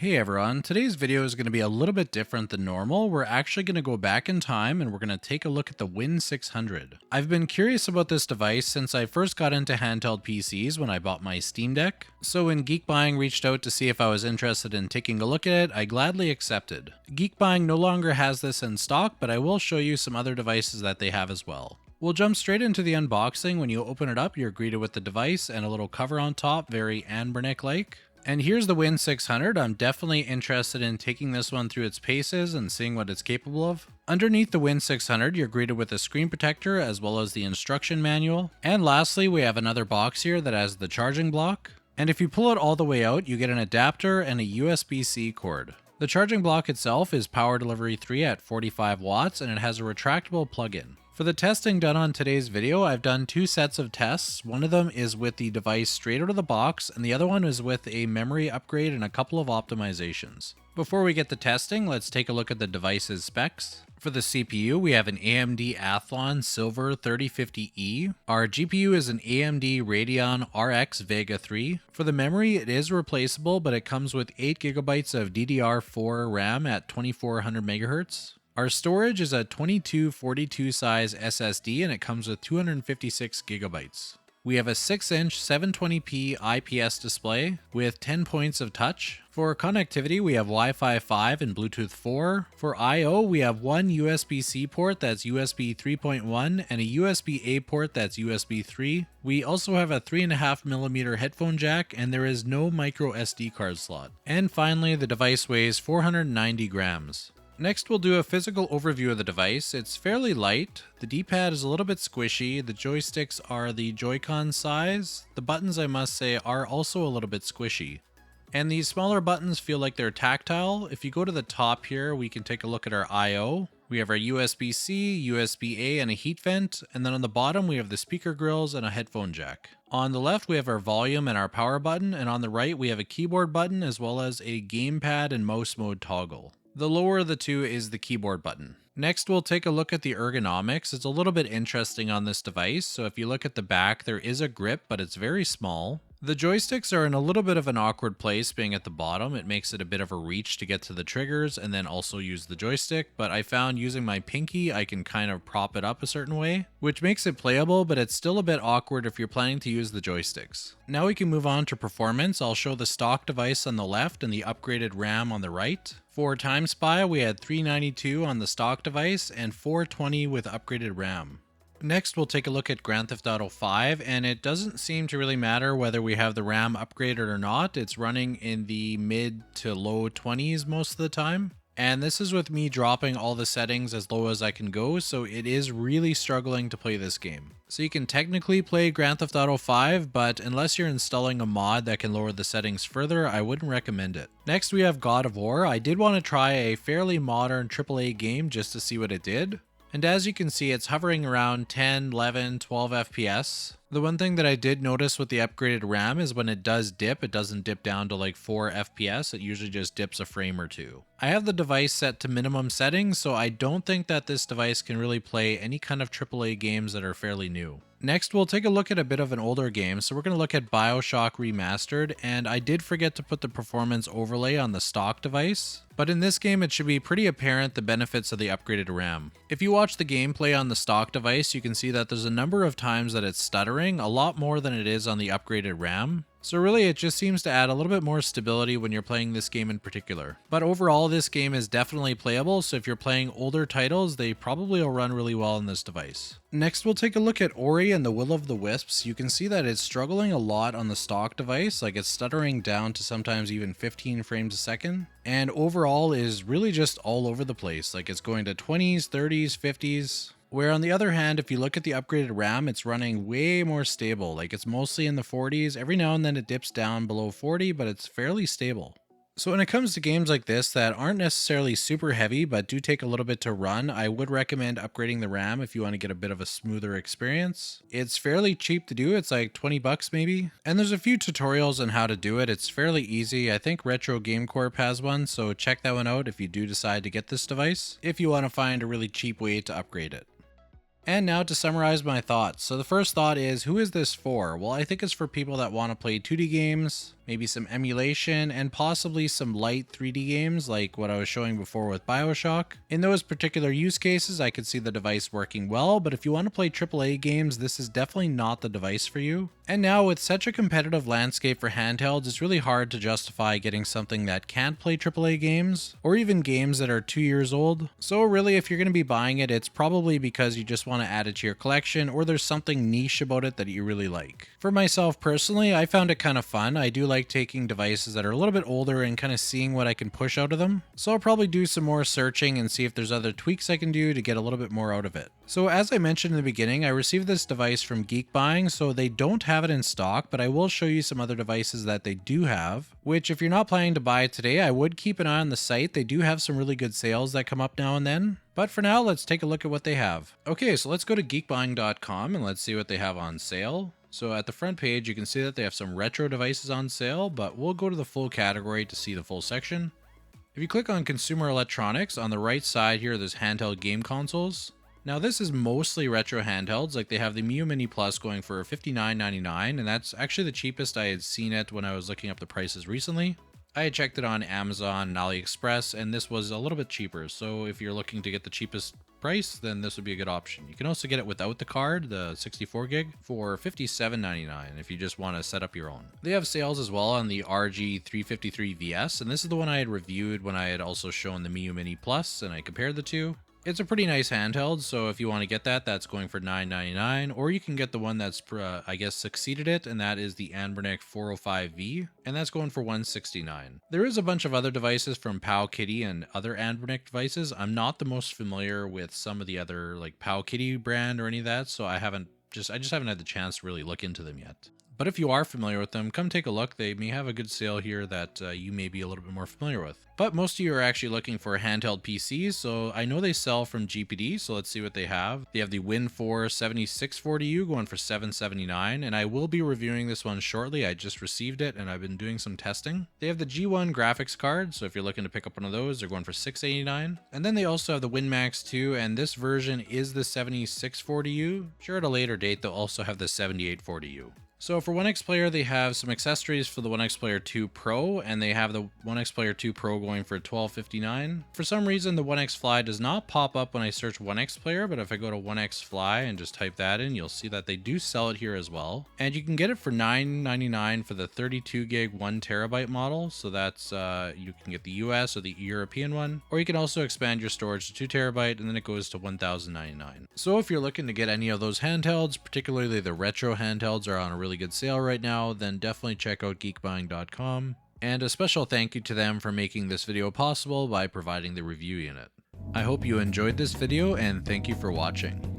Hey everyone, today's video is going to be a little bit different than normal. We're actually going to go back in time and we're going to take a look at the Win600. I've been curious about this device since I first got into handheld PCs when I bought my Steam Deck. So when Geek Buying reached out to see if I was interested in taking a look at it, I gladly accepted. Geek Buying no longer has this in stock, but I will show you some other devices that they have as well. We'll jump straight into the unboxing. When you open it up, you're greeted with the device and a little cover on top, very anbernic-like. And here's the Win600. I'm definitely interested in taking this one through its paces and seeing what it's capable of. Underneath the Win600, you're greeted with a screen protector as well as the instruction manual. And lastly, we have another box here that has the charging block. And if you pull it all the way out, you get an adapter and a USB-C cord. The charging block itself is power delivery 3 at 45 watts and it has a retractable plug-in. For the testing done on today's video, I've done two sets of tests. One of them is with the device straight out of the box, and the other one is with a memory upgrade and a couple of optimizations. Before we get to testing, let's take a look at the device's specs. For the CPU, we have an AMD Athlon Silver 3050E. Our GPU is an AMD Radeon RX Vega 3. For the memory, it is replaceable, but it comes with 8GB of DDR4 RAM at 2400 MHz. Our storage is a 2242 size SSD and it comes with 256 gigabytes. We have a 6-inch 720p IPS display with 10 points of touch. For connectivity, we have Wi-Fi 5 and Bluetooth 4. For I/O, we have one USB-C port that's USB 3.1 and a USB-A port that's USB 3. We also have a 3.5mm headphone jack and there is no micro SD card slot. And finally, the device weighs 490 grams. Next, we'll do a physical overview of the device. It's fairly light, the D-pad is a little bit squishy, the joysticks are the Joy-Con size, the buttons I must say are also a little bit squishy. And these smaller buttons feel like they're tactile. If you go to the top here, we can take a look at our I/O. We have our USB-C, USB-A, and a heat vent, and then on the bottom we have the speaker grills and a headphone jack. On the left we have our volume and our power button, and on the right we have a keyboard button as well as a gamepad and mouse mode toggle. The lower of the two is the keyboard button. Next, we'll take a look at the ergonomics. It's a little bit interesting on this device. So if you look at the back, there is a grip, but it's very small. The joysticks are in a little bit of an awkward place being at the bottom. It makes it a bit of a reach to get to the triggers and then also use the joystick, but I found using my pinky I can kind of prop it up a certain way, which makes it playable, but it's still a bit awkward if you're planning to use the joysticks. Now we can move on to performance. I'll show the stock device on the left and the upgraded RAM on the right. For Time Spy, we had 392 on the stock device and 420 with upgraded RAM. Next, we'll take a look at Grand Theft Auto 5, and it doesn't seem to really matter whether we have the RAM upgraded or not. It's running in the mid to low 20s most of the time. And this is with me dropping all the settings as low as I can go, so it is really struggling to play this game. So you can technically play Grand Theft Auto 5, but unless you're installing a mod that can lower the settings further, I wouldn't recommend it. Next we have God of War. I did want to try a fairly modern AAA game just to see what it did. And as you can see, it's hovering around 10, 11, 12 FPS. The one thing that I did notice with the upgraded RAM is when it does dip, it doesn't dip down to like 4 FPS, it usually just dips a frame or two. I have the device set to minimum settings, so I don't think that this device can really play any kind of AAA games that are fairly new. Next, we'll take a look at a bit of an older game, so we're going to look at BioShock Remastered, and I did forget to put the performance overlay on the stock device, but in this game it should be pretty apparent the benefits of the upgraded RAM. If you watch the gameplay on the stock device, you can see that there's a number of times that it's stuttering, a lot more than it is on the upgraded RAM. So really it just seems to add a little bit more stability when you're playing this game in particular. But overall this game is definitely playable, so if you're playing older titles, they probably will run really well on this device. Next we'll take a look at Ori and the Will of the Wisps. You can see that it's struggling a lot on the stock device, like it's stuttering down to sometimes even 15 frames a second. And overall is really just all over the place, like it's going to 20s, 30s, 50s. Where on the other hand, if you look at the upgraded RAM, it's running way more stable. Like it's mostly in the 40s. Every now and then it dips down below 40, but it's fairly stable. So when it comes to games like this that aren't necessarily super heavy, but do take a little bit to run, I would recommend upgrading the RAM if you want to get a bit of a smoother experience. It's fairly cheap to do. It's like 20 bucks maybe. And there's a few tutorials on how to do it. It's fairly easy. I think Retro Game Corp has one, so check that one out if you do decide to get this device, if you want to find a really cheap way to upgrade it. And now to summarize my thoughts. So the first thought is, who is this for? Well, I think it's for people that want to play 2D games, maybe some emulation, and possibly some light 3D games like what I was showing before with BioShock. In those particular use cases, I could see the device working well, but if you want to play AAA games, this is definitely not the device for you. And now with such a competitive landscape for handhelds, it's really hard to justify getting something that can't play AAA games, or even games that are 2 years old. So really, if you're going to be buying it, it's probably because you just want to add it to your collection, or there's something niche about it that you really like. For myself personally, I found it kind of fun. I do like taking devices that are a little bit older and kind of seeing what I can push out of them. So I'll probably do some more searching and see if there's other tweaks I can do to get a little bit more out of it. So as I mentioned in the beginning, I received this device from Geek Buying, so they don't have it in stock, but I will show you some other devices that they do have, which if you're not planning to buy it today, I would keep an eye on the site. They do have some really good sales that come up now and then. But for now, let's take a look at what they have. Okay, so let's go to geekbuying.com and let's see what they have on sale. So at the front page, you can see that they have some retro devices on sale, but we'll go to the full category to see the full section. If you click on consumer electronics, on the right side here, there's handheld game consoles. Now this is mostly retro handhelds, like they have the Miyoo Mini Plus going for $59.99, and that's actually the cheapest I had seen it when I was looking up the prices recently. I had checked it on Amazon and AliExpress, and this was a little bit cheaper, so if you're looking to get the cheapest price, then this would be a good option. You can also get it without the card, the 64 gig, for $57.99 if you just want to set up your own. They have sales as well on the RG353VS, and this is the one I had reviewed when I had also shown the Miyoo Mini Plus, and I compared the two. It's a pretty nice handheld, so if you want to get that, that's going for $9.99, or you can get the one that's, I guess, succeeded it, and that is the anbernic 405V, and that's going for $169. There is a bunch of other devices from Powkitty and other anbernic devices. I'm not the most familiar with some of the other, like Powkitty brand or any of that, so I just haven't had the chance to really look into them yet. But if you are familiar with them, come take a look. They may have a good sale here that you may be a little bit more familiar with. But most of you are actually looking for handheld PCs, so I know they sell from GPD, so let's see what they have. They have the Win4 7640U going for $779, and I will be reviewing this one shortly. I just received it, and I've been doing some testing. They have the G1 graphics card, so if you're looking to pick up one of those, they're going for $689. And then they also have the WinMax 2, and this version is the 7640U. Sure, at a later date, they'll also have the 7840U. So for One X Player, they have some accessories for the One X Player 2 Pro, and they have the One X Player 2 Pro going for $1259. For some reason, the One X Fly does not pop up when I search One X Player, but if I go to One X Fly and just type that in, you'll see that they do sell it here as well. And you can get it for $999 for the 32 gig 1 terabyte model. So that's, you can get the US or the European one, or you can also expand your storage to 2 terabyte, and then it goes to $1,099. So if you're looking to get any of those handhelds, particularly the retro handhelds, are on a really good sale right now, then definitely check out geekbuying.com. And a special thank you to them for making this video possible by providing the review unit. I hope you enjoyed this video, and thank you for watching.